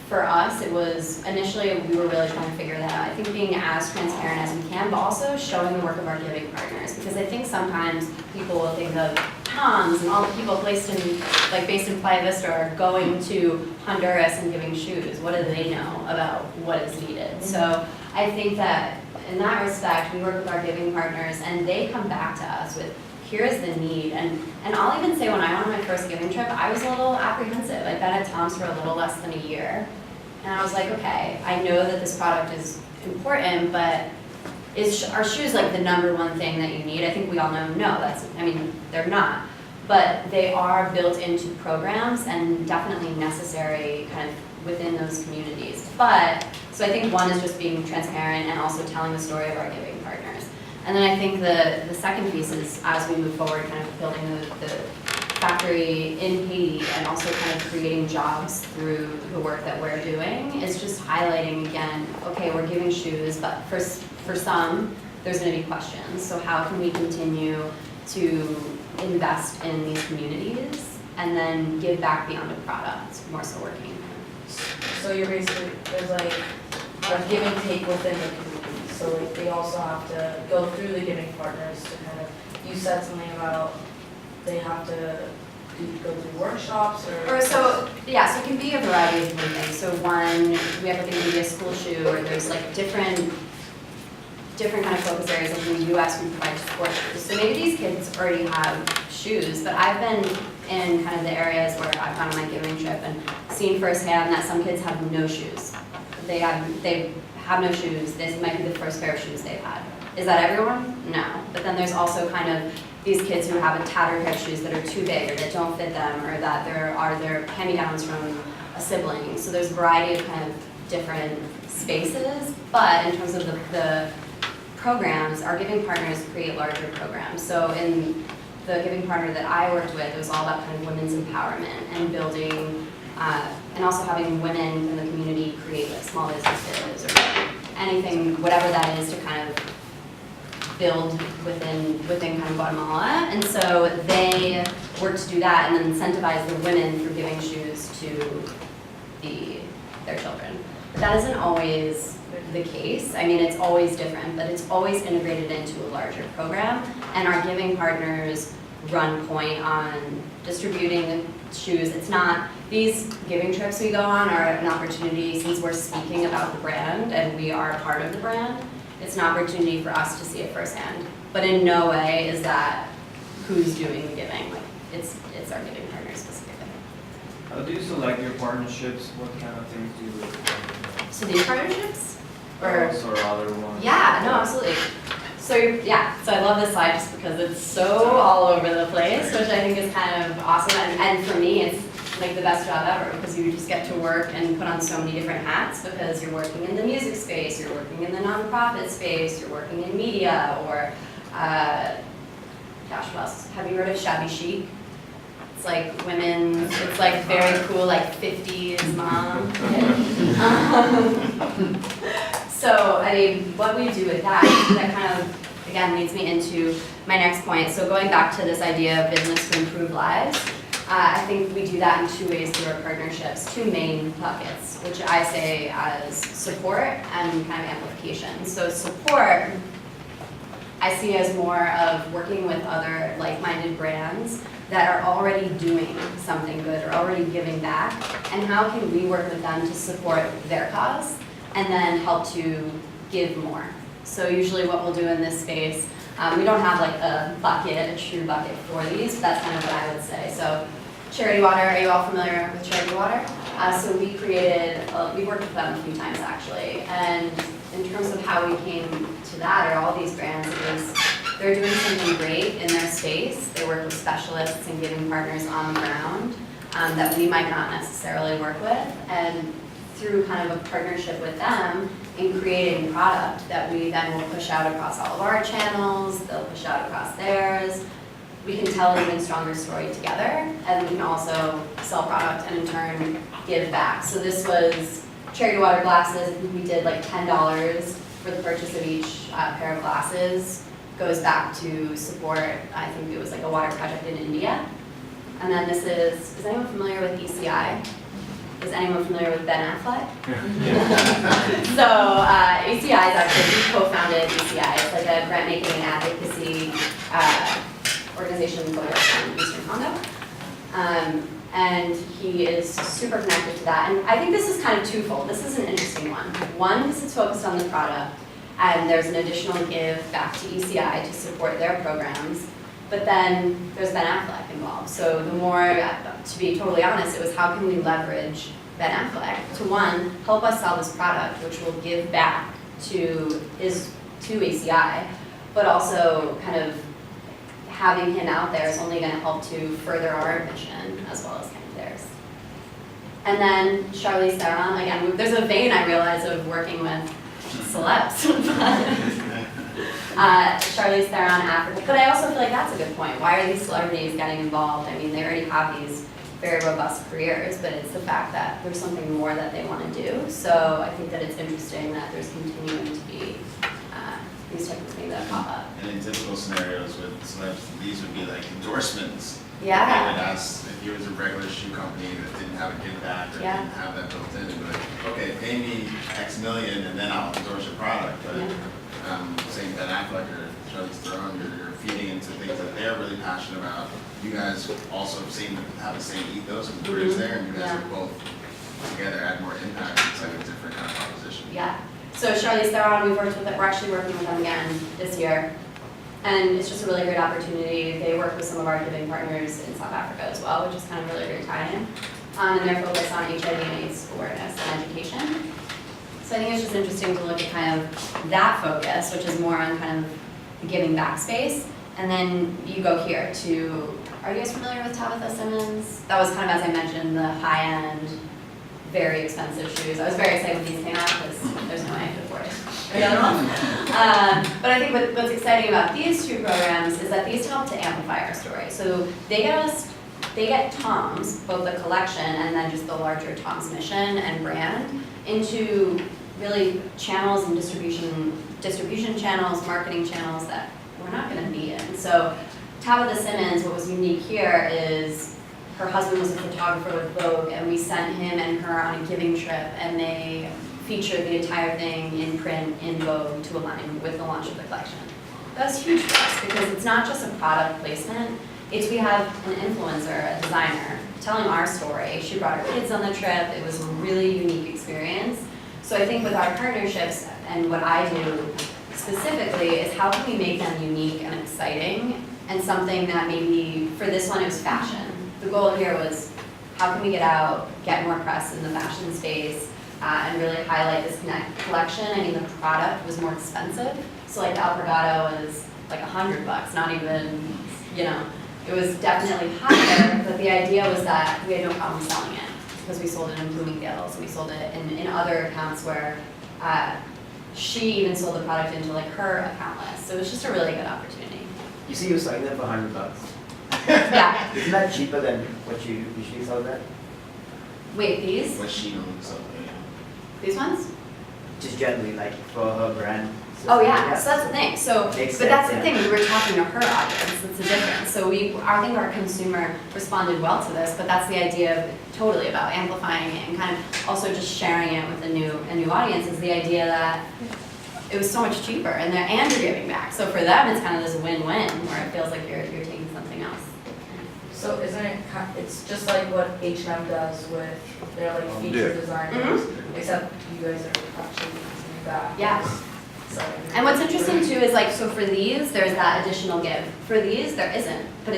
for us, it was, initially, we were really trying to figure that out. I think being as transparent as we can, but also showing the work of our giving partners. Because I think sometimes people will think of Tom's and all the people based in Playa Vista are going to Honduras and giving shoes. What do they know about what is needed? So I think that in that respect, we work with our giving partners and they come back to us with, here's the need. And I'll even say when I went on my first giving trip, I was a little apprehensive. I'd been at Tom's for a little less than a year. And I was like, okay, I know that this product is important, but are shoes like the #1 thing that you need? I think we all know, no, they're not. But they are built into programs and definitely necessary kind of within those communities. But, so I think one is just being transparent and also telling the story of our giving partners. And then I think the second piece is, as we move forward, kind of building the factory in Haiti and also kind of creating jobs through the work that we're doing, is just highlighting again, okay, we're giving shoes, but for some, there's gonna be questions. So how can we continue to invest in these communities and then give back beyond a product, more so working. So you're basically, there's like a give and take within the community, so like they also have to go through the giving partners to kind of, you said something about they have to go through workshops or so, yeah, so it can be a variety of different things. So one, we have like a media school shoe, or there's like different kind of focus areas. Like in the US, we provide sport shoes. So maybe these kids already have shoes, but I've been in kind of the areas where I've gone on my giving trip and seen firsthand that some kids have no shoes. They have no shoes. This might be the first pair of shoes they've had. Is that everyone? No. But then there's also kind of these kids who have a tattered pair of shoes that are too big or that don't fit them, or that there are their hand-me-downs from a sibling. So there's a variety of kind of different spaces, but in terms of the programs, our giving partners create larger programs. So in the giving partner that I worked with, it was all about kind of women's empowerment and building, and also having women in the community create like small businesses or anything, whatever that is, to kind of build within kind of Guatemala. And so they work to do that and then incentivize the women through giving shoes to their children. But that isn't always the case. I mean, it's always different, but it's always integrated into a larger program. And our giving partners run point on distributing the shoes. It's not, these giving trips we go on are an opportunity, since we're speaking about the brand and we are a part of the brand, it's an opportunity for us to see it firsthand. But in no way is that who's doing the giving. Like, it's our giving partners specifically. How do you select your partnerships? What kind of things do you look for? So these partnerships? Or other ones? Yeah, no, absolutely. So so I love this slide just because it's so all over the place, which I think is kind of awesome. And for me, it's like the best job ever, because you just get to work and put on so many different hats, because you're working in the music space, you're working in the nonprofit space, you're working in media, or gosh, what else? Have you heard of Shabby Chic? It's like women, it's like very cool, like 50s mom. So, I mean, what we do with that kind of, again, leads me into my next point. So going back to this idea of business to improve lives, I think we do that in two ways through our partnerships, two main buckets, which I say as support and kind of amplification. So support, I see as more of working with other like-minded brands that are already doing something good or already giving back, and how can we work with them to support their cause and then help to give more. So usually what we'll do in this space, we don't have like a bucket, a true bucket for these, but that's kind of what I would say. So Charity Water, are you all familiar with Charity Water? So we worked with them a few times actually, and in terms of how we came to that, or all these brands, is they're doing something great in their space. They work with specialists and giving partners on the ground that we might not necessarily work with, and through kind of a partnership with them in creating product that we then will push out across all of our channels, they'll push out across theirs. We can tell an even stronger story together, and we can also sell product and in turn give back. So this was Charity Water glasses. I think we did like $10 for the purchase of each pair of glasses. Goes back to support, I think it was like a water project in India. And then this is anyone familiar with ECI? Is anyone familiar with Ben Affleck? So ECI is actually, we co-founded ECI. It's like a grant making and advocacy organization focused on Eastern Congo. And he is super connected to that. And I think this is kind of twofold. This is an interesting one. One, because it's focused on the product, and there's an additional give back to ECI to support their programs. But then there's Ben Affleck involved. So the more, to be totally honest, it was how can we leverage Ben Affleck to, one, help us sell this product, which will give back to ECI, but also kind of having him out there is only going to help to further our mission as well as kind of theirs. And then Charlize Theron, again, there's a vein I realize of working with celebs. Charlize Theron, Africa. But I also feel like that's a good point. Why are these celebrities getting involved? I mean, they already have these very robust careers, but it's the fact that there's something more that they want to do. So I think that it's interesting that there's continuing to be these types of things that pop up. And in typical scenarios with celebs, these would be like endorsements. Yeah. They would ask if you was a regular shoe company that didn't have a give back or Yeah. didn't have that built in, they'd be like, okay, pay me X million and then I'll endorse your product. But saying Ben Affleck or Charlize Theron, you're feeding into things that they're really passionate about. You guys also seem to have the same ethos and careers there, and you guys are both together add more impact. It's like a different kind of proposition. Yeah. So Charlize Theron, we're actually working with them again this year. And it's just a really great opportunity. They work with some of our giving partners in South Africa as well, which is kind of really great tie-in. And they're focused on HIV and AIDS awareness and education. So I think it's just interesting to look at kind of that focus, which is more on kind of the giving back space. And then you go here to, are you guys familiar with Tabitha Simmons? That was kind of, as I mentioned, the high-end, very expensive shoes. I was very excited when these came out because there's no way I could afford it. The other one. But I think what's exciting about these two programs is that these help to amplify our story. So they get Tom's, both the collection and then just the larger Tom's mission and brand, into really channels and distribution channels, marketing channels that we're not going to be in. So Tabitha Simmons, what was unique here is her husband was a photographer with Vogue, and we sent him and her on a giving trip, and they featured the entire thing in print in Vogue to align with the launch of the collection. That was huge for us because it's not just a product placement, it's we have an influencer, a designer, telling our story. She brought her kids on the trip. It was a really unique experience. So I think with our partnerships and what I do specifically is how can we make them unique and exciting and something that maybe, for this one it was fashion. The goal here was how can we get out, get more press in the fashion space, and really highlight this collection. I mean, the product was more expensive. So like the Alpargata was like $100, not even, it was definitely higher, but the idea was that we had no problem selling it because we sold it in Bloomingdale's and we sold it in other accounts where she even sold the product into like her account list. So it was just a really good opportunity. You see, you're selling them for $100. Yeah. Isn't that cheaper than what you usually sell that? Wait, these? What she owns something. These ones? Just generally, like for her brand. Oh yeah, so that's the thing. So, Makes but that's sense, the yeah. thing. We were talking to her audience. That's the difference. So I think our consumer responded well to this. But that's the idea of totally about amplifying it and kind of also just sharing it with a new audience. Is the idea that it was so much cheaper and you're giving back. So for them, it's kind of this win-win where it feels like you're taking something else. So isn't it, it's just like what H&M does with their like feature designers, except you guys are actually using that. Yeah. And what's interesting too is like, so for these, there's that additional give. For these, there isn't, but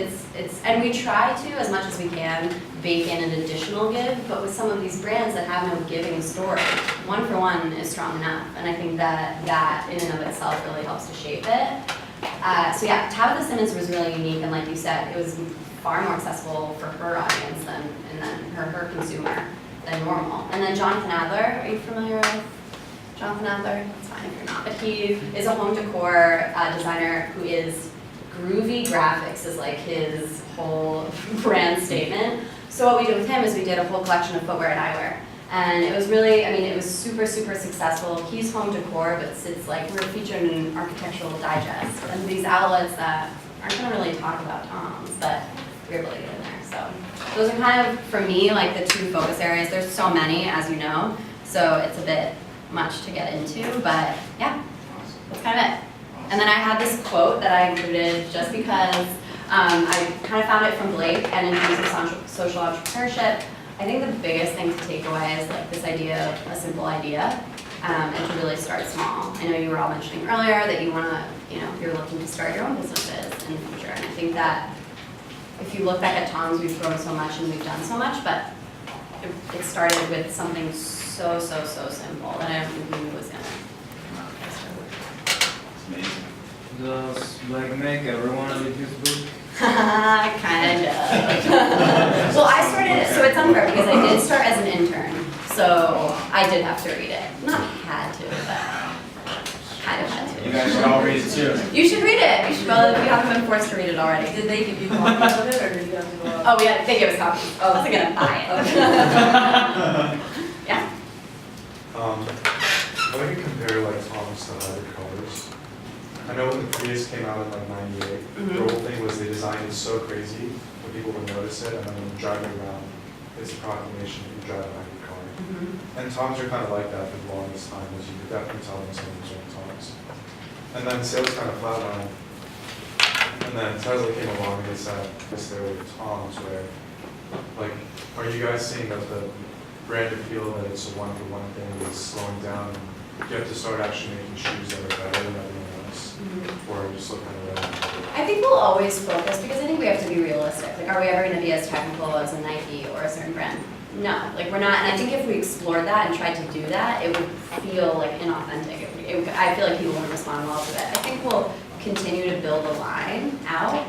and we try to, as much as we can, bake in an additional give, but with some of these brands that have no giving story, 1-for-1 is strong enough. And I think that in and of itself really helps to shape it. So yeah, Tabitha Simmons was really unique, and like you said, it was far more accessible for her audience than her consumer than normal. And then Jonathan Adler, are you familiar with Jonathan Adler? That's fine if you're not. But he is a home decor designer who is groovy graphics is like his whole brand statement. So what we did with him is we did a whole collection of footwear and eyewear. And it was really, I mean, it was super, super successful. He's home decor, but it's like we're featured in Architectural Digest. And these outlets that aren't gonna really talk about Tom's, but we're able to get in there. So those are kind of, for me, like the two focus areas. There's so many, as you know, so it's a bit much to get into, but yeah, that's kind of it. And then I had this quote that I included just because I kind of found it from Blake, and in terms of social entrepreneurship, I think the biggest thing to take away is like this idea of a simple idea, and to really start small. I know you were all mentioning earlier that you want to, you're looking to start your own businesses in the future, and I think that if you look back at Tom's, we've grown so much and we've done so much, but it started with something so simple that I don't think we knew was gonna It's amazing. Does Blake make everyone read his book? kind of. Well, I started read it, so it's unfair because I did start as an intern, so I did have to read it. Not had to, but kind of had to. You guys should all read it too. You should read it. You should, well, you haven't been forced to read it already. Did they give you copies of it, or did you have to go out? Oh, yeah, they gave us copies. Oh, I wasn't gonna buy it. Yeah. How do you compare like Tom's to other colors? I know when the Prius came out in like '98, the whole thing was they designed it so crazy that people would notice it, and then when you drive it around, it's a proclamation that you drive a hybrid car. And Toms are kind of like that for the longest time, as you could definitely tell when someone's doing Toms. And then sales kind of flatlined. And then Tesla came along and they said, yes, there were Toms where, like, are you guys seeing that the brand appeal that it's a one-for-one thing is slowing down? You have to start actually making shoes that are better than everyone else, or just look kind of I think we'll always focus, because I think we have to be realistic. Like, are we ever gonna be as technical as a Nike or a certain brand? No, like we're not, and I think if we explored that and tried to do that, it would feel like inauthentic. I feel like people wouldn't respond well to it. I think we'll continue to build a line out,